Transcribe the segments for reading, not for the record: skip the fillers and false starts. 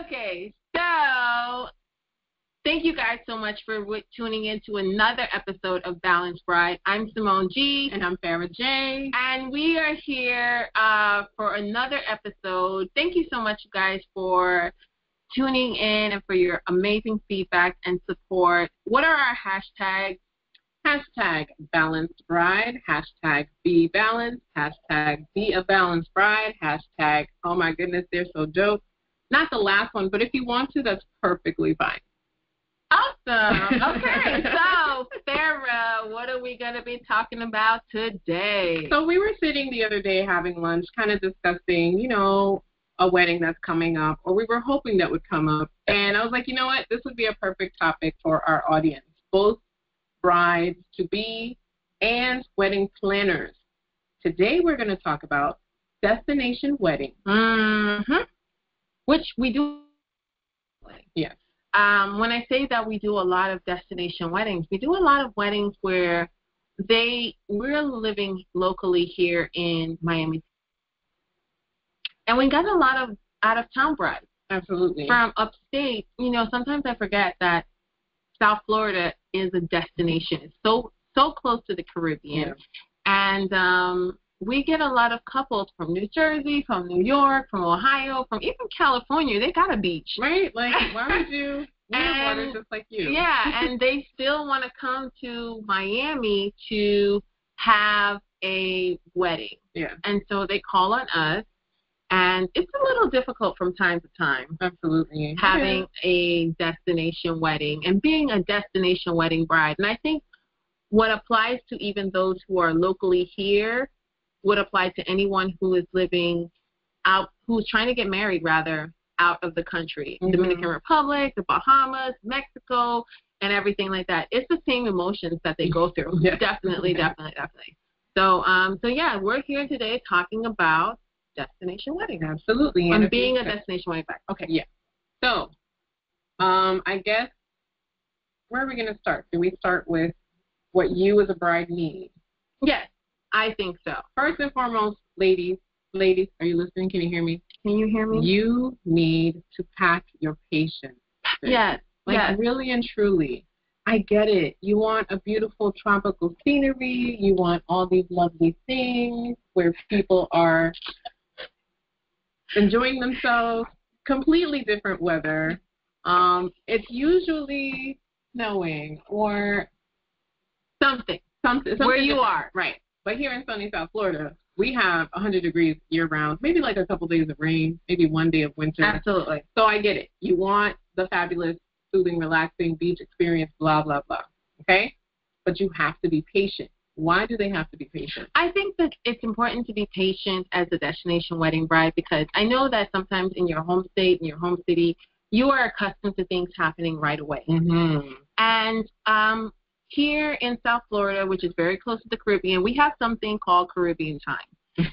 Okay, so thank you guys so much for tuning in to another episode of Balanced Bride. I'm Cemone G. And I'm Farrah J. And we are here for another episode. Thank you so much, you guys, for tuning in and for your amazing feedback and support. What are our hashtags? Hashtag Balanced Bride, hashtag Be Balanced, hashtag Be a Balanced Bride, hashtag, oh my goodness, they're so dope. Not the last one, but if you want to, that's perfectly fine. Awesome. Okay, so Farrah, what are we going to be talking about today? So we were sitting the other day having lunch, kind of discussing, you know, a wedding that's coming up, or we were hoping that would come up. And I was like, you know what, this would be a perfect topic for our audience, both brides-to-be and wedding planners. Today we're going to talk about destination weddings. Mm-hmm. Which we do. Yes. When I say that we do a lot of destination weddings, we do a lot of weddings where we're living locally here in Miami. And we got a lot of out-of-town brides. Absolutely. From upstate. You know, sometimes I forget that South Florida is a destination. It's so close to the Caribbean. Yeah. And we get a lot of couples from New Jersey, from New York, from Ohio, from even California. They got a beach. Right? Like, why would you? We have water just like you. Yeah, and they still want to come to Miami to have a wedding. Yeah. And so they call on us. And it's a little difficult from time to time. Absolutely. Having a destination wedding and being a destination wedding bride. And I think what applies to even those who are locally here would apply to anyone who is living out, who's trying to get married, rather, out of the country. Mm-hmm. Dominican Republic, the Bahamas, Mexico, and everything like that. It's the same emotions that they go through. Yeah. Definitely. So, yeah, we're here today talking about destination wedding. Absolutely. And being a destination wedding bride. Okay. Yeah. So, I guess, where are we going to start? Do we start with what you as a bride need? Yes, I think so. First and foremost, ladies, are you listening? Can you hear me? Can you hear me? You need to pack your patience. Yes. Like, really and truly. I get it. You want a beautiful tropical scenery. You want all these lovely things where people are enjoying themselves. Completely different weather. It's usually snowing or something where you different. are. Right. But here in sunny South Florida, we have 100 degrees year-round, maybe like a couple days of rain, maybe one day of winter. Absolutely. So I get it. You want the fabulous, soothing, relaxing beach experience, blah, blah, blah. Okay? But you have to be patient. Why do they have to be patient? I think that it's important to be patient as a destination wedding bride because I know that sometimes in your home state, in your home city, you are accustomed to things happening right away. Mm-hmm. And here in South Florida, which is very close to the Caribbean, we have something called Caribbean time.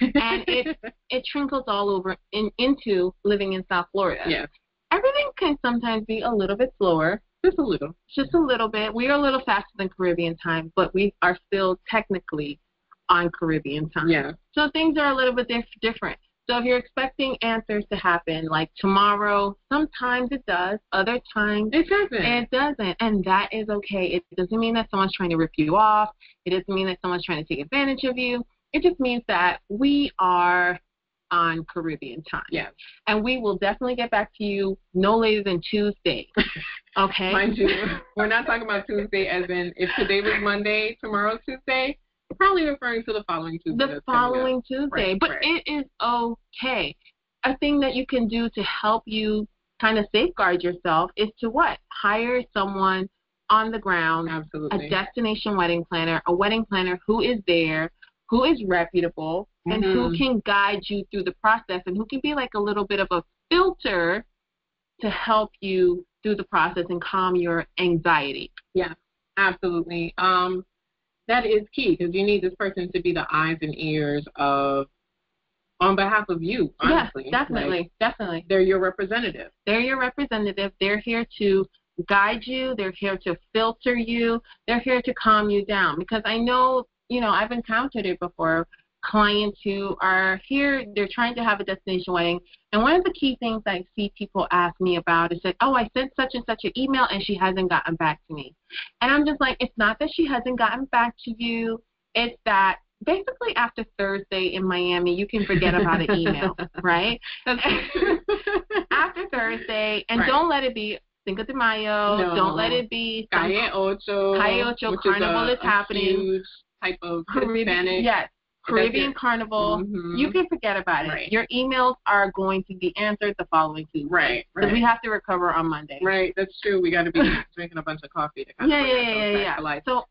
And it trickles all over into living in South Florida. Yes. Everything can sometimes be a little bit slower. Just a little bit. We are a little faster than Caribbean time, but we are still technically on Caribbean time. Yeah. So things are a little bit different. So if you're expecting answers to happen like tomorrow, sometimes it does. Other times it doesn't. It doesn't. And that is okay. It doesn't mean that someone's trying to rip you off. It doesn't mean that someone's trying to take advantage of you. It just means that we are on Caribbean time. Yes. And we will definitely get back to you no later than Tuesday. Okay? Mind you, we're not talking about Tuesday as in if today was Monday, tomorrow's Tuesday. We're probably referring to the following Tuesday. The following Tuesday. Right, but right. It is okay. A thing that you can do to help you kind of safeguard yourself is to what? Hire someone on the ground. Absolutely. A destination wedding planner, a wedding planner who is there, who is reputable, and who can guide you through the process and who can be like a little bit of a filter to help you through the process and calm your anxiety. Yeah, absolutely. That is key because you need this person to be the eyes and ears of, on behalf of you, honestly. Yes, definitely, like, definitely. They're your representative. They're here to guide you. They're here to filter you. They're here to calm you down because I know, I've encountered it before clients who are here, they're trying to have a destination wedding, and one of the key things I see people ask me about is that, oh, I sent such and such an email and she hasn't gotten back to me. And I'm just like, it's not that she hasn't gotten back to you, it's that basically after Thursday in Miami, you can forget about an email, right? After Thursday, and don't let it be Cinco de Mayo, don't let it be Calle Ocho, Carnival is happening. Huge type of Hispanic. Yes. Caribbean Carnival, you can forget about it. Right. Your emails are going to be answered the following Tuesday. Right. So we have to recover on Monday. Right, that's true. We got to be drinking a bunch of coffee to kind of bring ourselves back to life. So,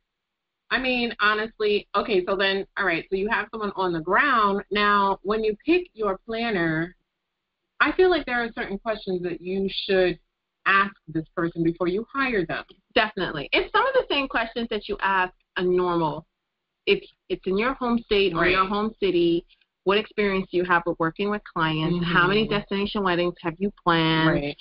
I mean, honestly, okay, so then, all right, so you have someone on the ground. Now, when you pick your planner, I feel like there are certain questions that you should ask this person before you hire them. Definitely. It's some of the same questions that you ask a normal. If it's in your home state or your home city, what experience do you have with working with clients? How many destination weddings have you planned?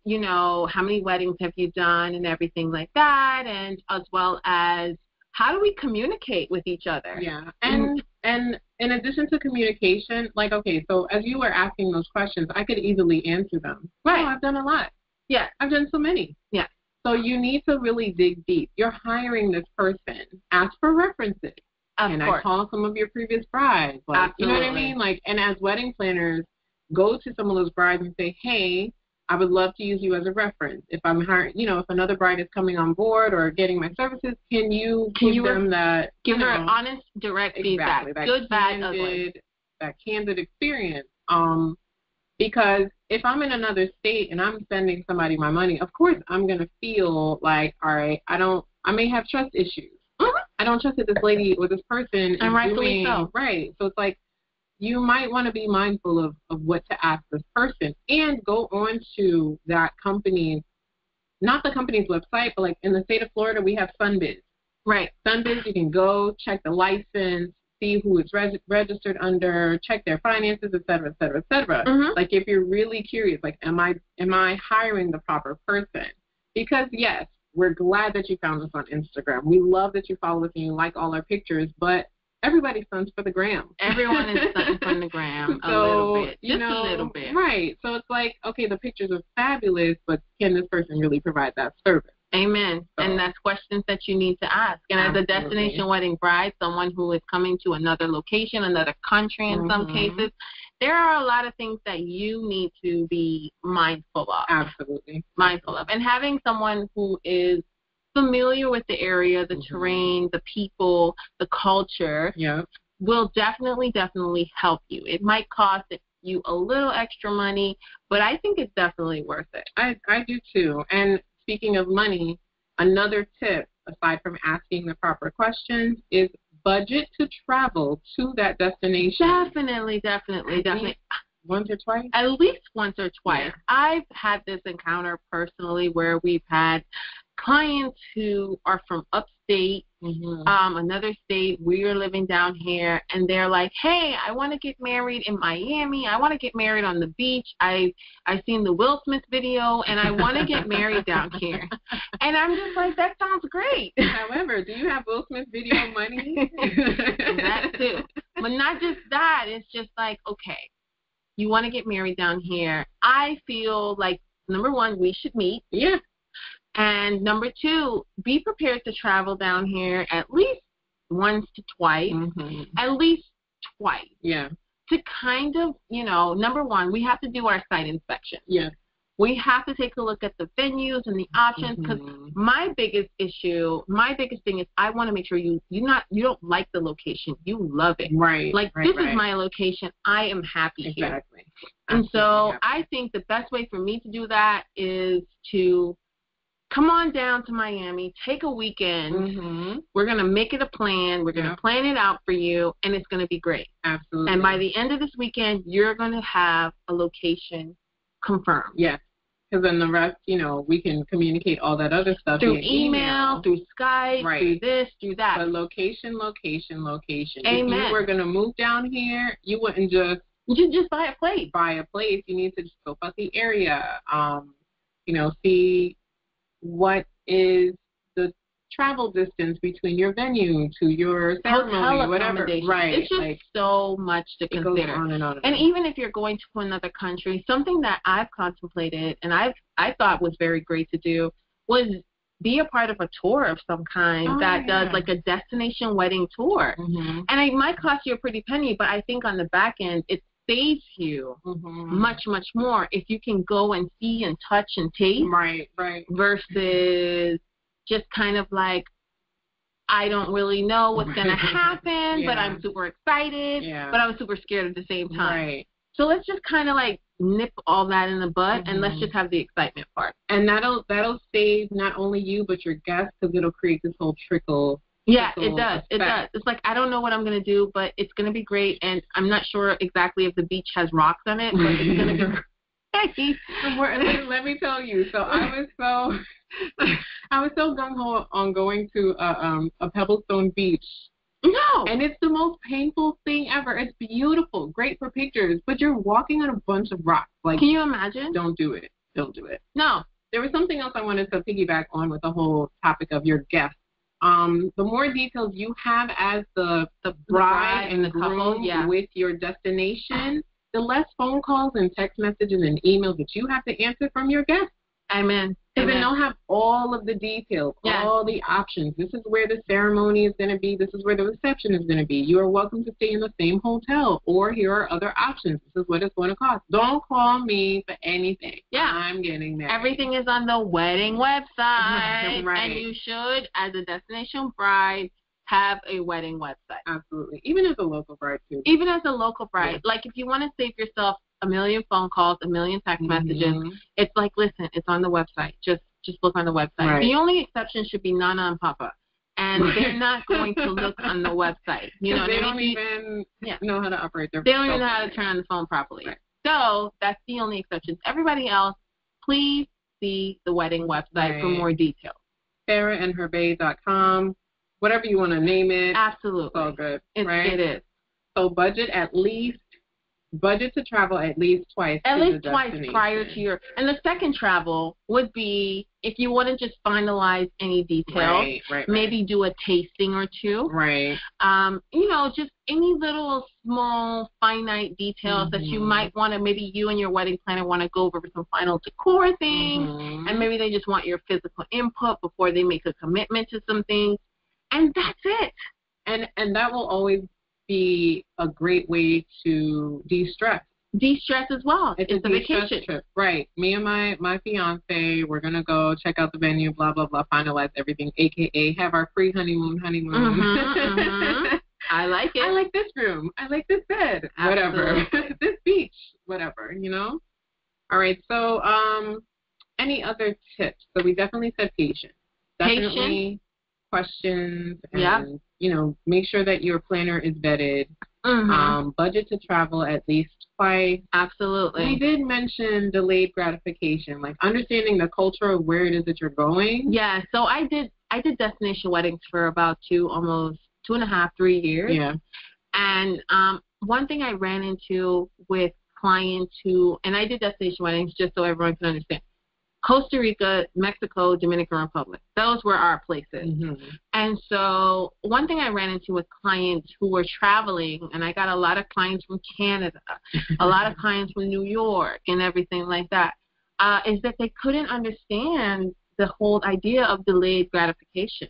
You know, how many weddings have you done and everything like that, and as well as how do we communicate with each other? Yeah, and in addition to communication, like, okay, so as you were asking those questions, I could easily answer them. Right. Oh, I've done a lot. Yeah. I've done so many. Yeah. So you need to really dig deep. You're hiring this person. Ask for references. Of course. I call some of your previous brides? Like, you know what I mean? Like, and as wedding planners, go to some of those brides and say, hey, I would love to use you as a reference. If I'm hiring, you know, if another bride is coming on board or geting my services, can you give them that? Give her honest, direct feedback. That good, bad, ugly. That candid experience. Because if I'm in another state and I'm sending somebody my money, of course I'm going to feel like, all right, I may have trust issues. I don't trust that this lady or this person is rightfully so. Right. So it's like you might want to be mindful of what to ask this person and go on to that company's, not the company's website, but like in the state of Florida, we have Sunbiz. Right. Sunbiz, you can go check the license, see who it's registered under, check their finances, et cetera, et cetera, et cetera. Like if you're really curious, like, am I hiring the proper person? Because yes, we're glad that you found us on Instagram. We love that you follow us and you like all our pictures, but everybody stunts for the gram. Everyone is stunting for the gram a little bit. Just a little bit. Right. So it's like, okay, the pictures are fabulous, but can this person really provide that service? Amen. So, and that's questions that you need to ask. And as a destination wedding bride, someone who is coming to another location, another country in some cases, there are a lot of things that you need to be mindful of. Absolutely. Mindful of. And having someone who is familiar with the area, the terrain, the people, the culture, will definitely help you. It might cost you a little extra money, but I think it's definitely worth it. I do too. And speaking of money, another tip, aside from asking the proper questions, is budget to travel to that destination. Definitely. Once or twice? At least once or twice. Yeah. I've had this encounter personally where we've had clients who are from upstate, another state. We are living down here, and they're like, hey, I want to get married in Miami. I want to get married on the beach. I've seen the Will Smith video, and I want to get married down here. And I'm just like, that sounds great. However, do you have Will Smith video money? That too. But not just that. It's just like, okay, you want to get married down here. I feel like, number one, we should meet. Yeah. And number two, be prepared to travel down here at least once to twice, at least twice. Yeah. To kind of, you know, number one, we have to do our site inspection. Yeah. We have to take a look at the venues and the options, because my biggest thing is I want to make sure you don't like the location, you love it. Right. Like this is my location. I am happy here. Exactly. And so I think the best way for me to do that is to come on down to Miami, take a weekend. We're going to make it a plan. We're going to plan it out for you, and it's going to be great. Absolutely. And by the end of this weekend, you're going to have a location confirmed. Yes. Because then the rest, you know, we can communicate all that other stuff through email, through Skype, through this, through that. But location. Amen. If you were going to move down here, you wouldn't just buy a place. You need to just scope out the area. You know, see what is the travel distance between your venue to your ceremony, hotel whatever. accommodation. Right. It's just like, so much to it consider. goes on and on. And even if you're going to another country, something that I've contemplated and I thought was very great to do was be a part of a tour of some kind that does like a destination wedding tour. Mm-hmm. And it might cost you a pretty penny, but I think on the back end it saves you much, much more if you can go and see and touch and taste. Right. Versus just kind of like, I don't really know what's going to happen, but I'm super excited, but I'm super scared at the same time. Right. So let's just kind of like nip all that in the bud and let's just have the excitement part. And that'll save not only you but your guests, because it'll create this whole trickle. Yeah, it does. It does. It's like, I don't know what I'm going to do, but it's going to be great. And I'm not sure exactly if the beach has rocks on it, but it's going to be great. Let me tell you. So I was so gung-ho on going to a Pebblestone beach. No. And it's the most painful thing ever. It's beautiful, great for pictures, but you're walking on a bunch of rocks. Like, can you imagine? Don't do it. Don't do it. No. There was something else I wanted to piggyback on with the whole topic of your guests. The more details you have as the bride and the groom with your destination, the less phone calls and text messages and emails that you have to answer from your guests. Amen. Because then they'll have all of the details, all the options. This is where the ceremony is going to be. This is where the reception is going to be. You are welcome to stay in the same hotel, or here are other options. This is what it's going to cost. Don't call me for anything. Yeah. I'm getting married. Everything is on the wedding website. Right. And you should, as a destination bride, have a wedding website. Absolutely. Even as a local bride, too. Even as a local bride. Like, if you want to save yourself a million phone calls, a million text messages, it's like, listen, it's on the website. Just look on the website. Right. The only exception should be Nana and Papa. And they're not going to look on the website. You know, they don't even know how to operate their phone. They don't even know how to turn on the phone properly. Right. So that's the only exception. Everybody else, please see the wedding website for more details. SarahAndHerBae.com. Whatever you want to name it. Absolutely. It's all good. It is. So budget to travel at least twice. At least twice prior to your. And the second travel would be if you want to just finalize any details. Right. Maybe do a tasting or two. Right. You know, just any little small finite details that you might want to. Maybe you and your wedding planner want to go over some final decor things, and maybe they just want your physical input before they make a commitment to some things. And that's it. And that will always be a great way to de-stress. De-stress as well. It's a vacation trip. Right. Me and my fiance, we're going to go check out the venue, blah, blah, blah, finalize everything, a.k.a. have our free honeymoon. I like it. I like this room. I like this bed. Absolutely. Whatever. This beach. Whatever, you know? All right. So any other tips? So we definitely said patience. Definitely questions and, you know, make sure that your planner is vetted. Budget to travel at least twice. Absolutely. We did mention delayed gratification, like understanding the culture of where it is that you're going. Yeah, so I did destination weddings for about almost 2.5, 3 years. Yeah. And one thing I ran into with clients and I did destination weddings just so everyone can understand. Costa Rica, Mexico, Dominican Republic. Those were our places. And so one thing I ran into with clients who were traveling, and I got a lot of clients from Canada, a lot of clients from New York and everything like that, is that they couldn't understand the whole idea of delayed gratification.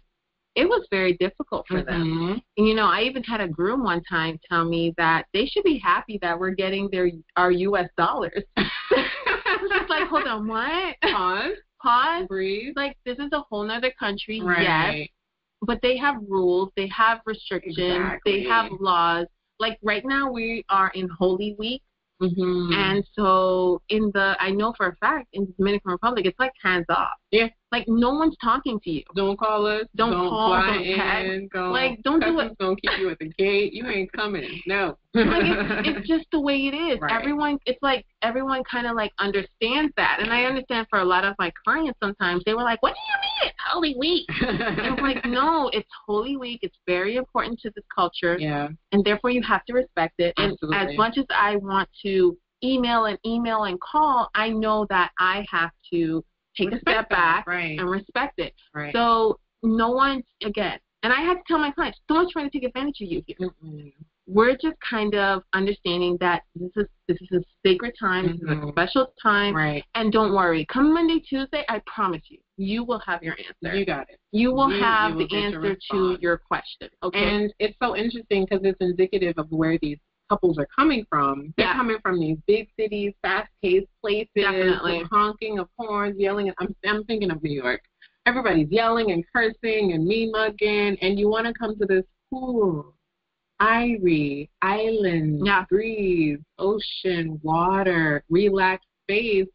It was very difficult for them. And, you know, I even had a groom one time tell me that they should be happy that we're getting our U.S. dollars. I was just like, hold on, what? Pause. Breathe. Like, this is a whole nother country, right. Yes. But they have rules. They have restrictions. Exactly. They have laws. Like, right now we are in Holy Week. And so I know for a fact in the Dominican Republic, it's like hands off. Yeah. Like, no one's talking to you. Don't call us. Don't call. Fly don't text. in. Don't do it. Don't keep you at the gate. You ain't coming. No. Like, it's just the way it is. Right. Everyone kind of like understands that. And I understand for a lot of my clients sometimes they were like, what do you mean it's Holy Week? And I'm like, no, it's Holy Week. It's very important to this culture. Yeah. And therefore you have to respect it. Absolutely. And as much as I want to email and call, I know that I have to take a step back and respect it. Right. So no one, again, and I have to tell my clients, no one's trying to take advantage of you here. Mm-mm. We're just kind of understanding that this is a sacred time, this is a special time, right? And don't worry, come Monday, Tuesday, I promise you will have your answer. You got it. You will have the answer to your question. Okay. And it's so interesting because it's indicative of where these couples are coming from. They're coming from these big cities, fast-paced places, definitely honking of horns, yelling. I'm thinking of New York. Everybody's yelling and cursing and mean-mugging, and you want to come to this cool, airy, island, breeze, ocean, water, relaxed space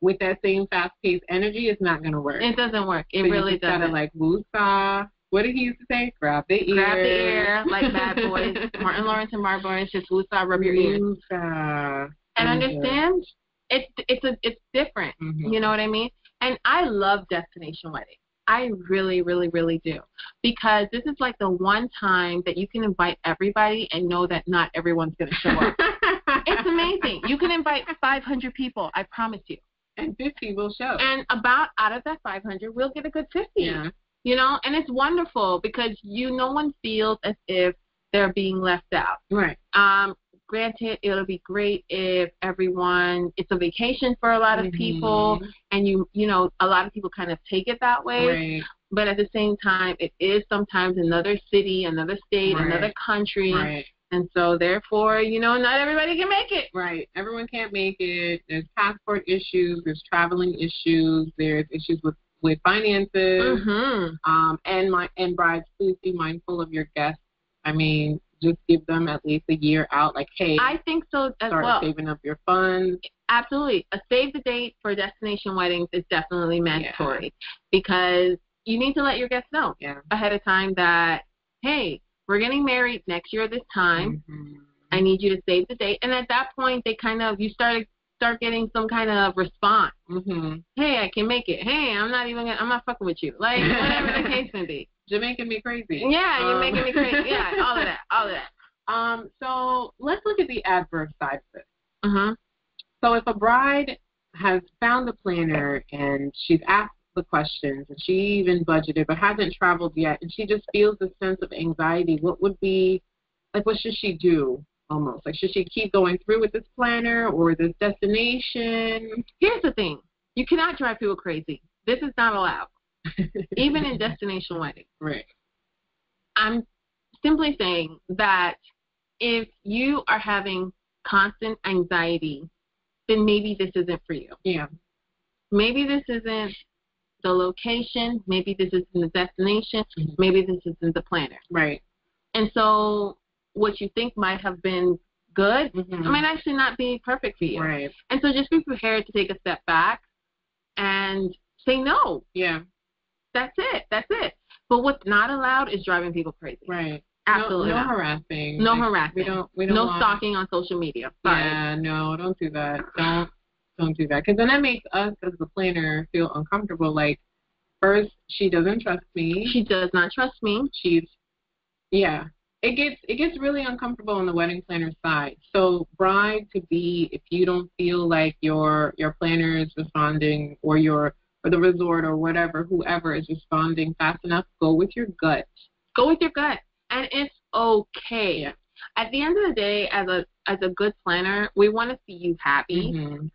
with that same fast-paced energy. It's not going to work. It doesn't work. It so really doesn't. You gotta like woosah. What did he used to say? Grab the ear. Grab the ear, like Bad Boys. Martin Lawrence and Martin Lawrence, just woosah, rub your ears. Woosah. And understand, it's different. Mm-hmm. You know what I mean? And I love destination weddings. I really, really, really do. Because this is like the one time that you can invite everybody and know that not everyone's going to show up. It's amazing. You can invite 500 people, I promise you. And 50 will show. And out of that 500, we'll get a good 50. Yeah. You know, and it's wonderful because no one feels as if they're being left out. Right. Granted, it'll be great if it's a vacation for a lot of people, and you know, a lot of people kind of take it that way. Right. But at the same time, it is sometimes another city, another state, another country. Right. And so, therefore, you know, not everybody can make it. Right. Everyone can't make it. There's passport issues. There's traveling issues. There's issues with finances. And brides, please be mindful of your guests. I mean, just give them at least a year out. Like, hey, I think so as well. Start saving up your funds. Absolutely. A save the date for destination weddings is definitely mandatory because you need to let your guests know ahead of time that, hey, we're getting married next year this time. I need you to save the date. And at that point, you start getting some kind of response. Hey, I can make it. Hey, I'm not fucking with you. Like, whatever the case may be. You're making me crazy. Yeah, you're making me crazy. Yeah, all of that. So let's look at the adverse side of this. So if a bride has found a planner and she's asked the questions and she even budgeted but hasn't traveled yet and she just feels a sense of anxiety, what should she do almost? Like, should she keep going through with this planner or this destination? Here's the thing. You cannot drive people crazy. This is not allowed. Even in destination weddings. Right. I'm simply saying that if you are having constant anxiety, then maybe this isn't for you. Yeah. Maybe this isn't the location. Maybe this isn't the destination. Maybe this isn't the planner. Right. And so what you think might have been good might actually not be perfect for you. Right. And so just be prepared to take a step back and say no. Yeah. That's it. But what's not allowed is driving people crazy. Right. Absolutely. No harassing. No harassing. We don't no want... stalking on social media. Sorry. Yeah, no, don't do that. Don't do that. Because then that makes us as the planner feel uncomfortable. Like, first, she doesn't trust me. She does not trust me. It gets really uncomfortable on the wedding planner side. So, bride to be, if you don't feel like your planner is responding or the resort or whatever, whoever is responding fast enough, go with your gut. Go with your gut. And it's okay. Yeah. At the end of the day, as a good planner, we want to see you happy.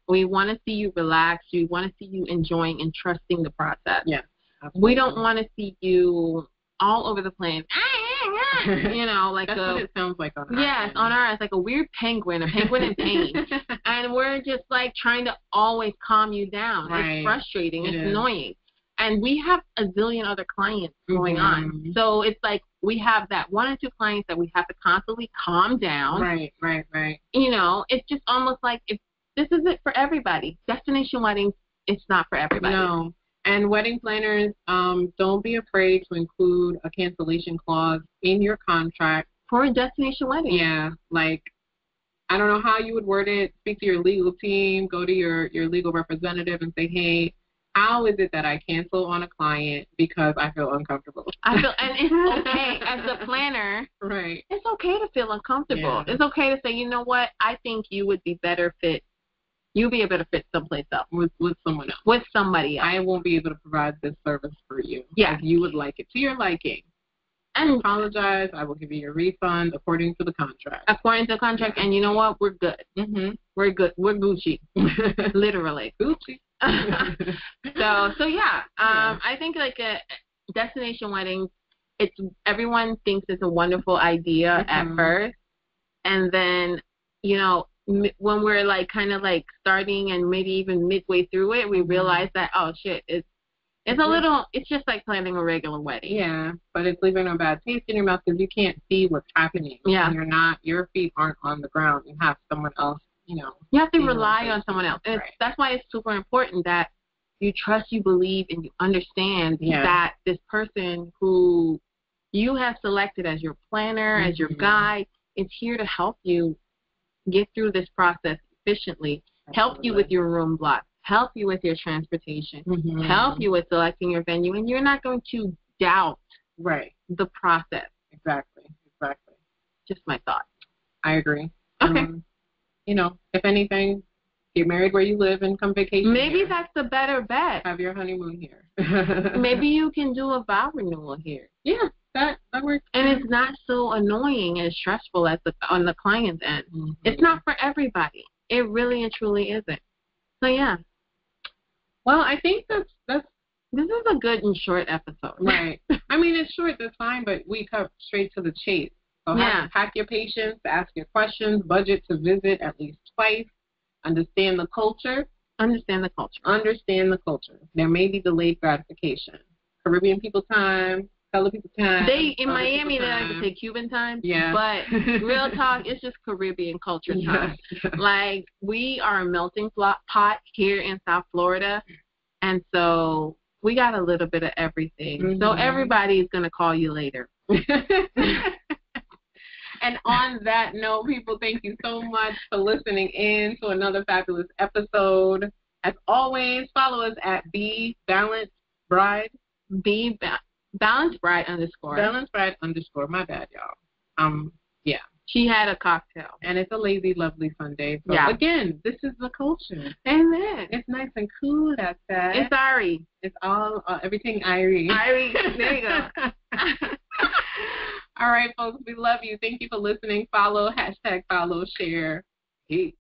We want to see you relaxed. We want to see you enjoying and trusting the process. Yeah. Absolutely. We don't want to see you all over the place. You know, like that's what it sounds like on our Yes, on our end. It's like a weird penguin in pain. And we're just like trying to always calm you down. Right. It's frustrating. It's annoying. And we have a zillion other clients going on. So it's like we have that one or two clients that we have to constantly calm down. Right. You know, it's just almost like if this isn't for everybody. Destination weddings, it's not for everybody. No. And wedding planners, don't be afraid to include a cancellation clause in your contract. For a destination wedding. Yeah. Like, I don't know how you would word it. Speak to your legal team. Go to your legal representative and say, hey, how is it that I cancel on a client because I feel uncomfortable? And it's okay as a planner. Right. It's okay to feel uncomfortable. Yeah. It's okay to say, you know what, I think you would be better fit you'll be able to fit someplace else. With someone else. With somebody else. I won't be able to provide this service for you. Yeah. If you would like it to your liking. And I apologize. I will give you your refund according to the contract. According to the contract. And you know what? We're good. Mm-hmm. We're good. We're Gucci. Literally. Gucci. So yeah. I think like a destination wedding, everyone thinks it's a wonderful idea at first. And then, you know, when we're like kind of like starting and maybe even midway through it, we realize that, oh shit, it's just like planning a regular wedding. Yeah, but it's leaving a bad taste in your mouth because you can't see what's happening. Yeah. And your feet aren't on the ground. You have someone else, you know. You have to rely on someone else. And right. That's why it's super important that you trust, you believe, and you understand that this person who you have selected as your planner, as your guide, is here to help you get through this process efficiently, help you with your room block, help you with your transportation, help you with selecting your venue, and you're not going to doubt the process. Exactly. Just my thought. I agree. Okay. You know, if anything, get married where you live and come vacation. Maybe here. That's the better bet. Have your honeymoon here. Maybe you can do a vow renewal here. Yeah, that works. And it's not so annoying and stressful on the client's end. It's not for everybody. It really and truly isn't. So yeah. Well, I think this is a good and short episode. Right. I mean, it's short, that's fine, but we cut straight to the chase. So pack your patience, ask your questions, budget to visit at least twice, understand the culture. Understand the culture. There may be delayed gratification. Caribbean people time, color people time. In Miami, they like to say Cuban time. Yeah. But real talk, it's just Caribbean culture time. Like, we are a melting pot here in South Florida. And so we got a little bit of everything. So everybody's going to call you later. And on that note, people, thank you so much for listening in to another fabulous episode. As always, follow us at Be Balanced Bride. Balanced Bride _. Balanced Bride _. My bad, y'all. Yeah. She had a cocktail. And it's a lazy, lovely Sunday. So again, this is the culture. Amen. It's nice and cool outside. It's Irie. It's all, everything Irie. Irie. There you go. All right, folks, we love you. Thank you for listening. Follow, #follow, share. Peace.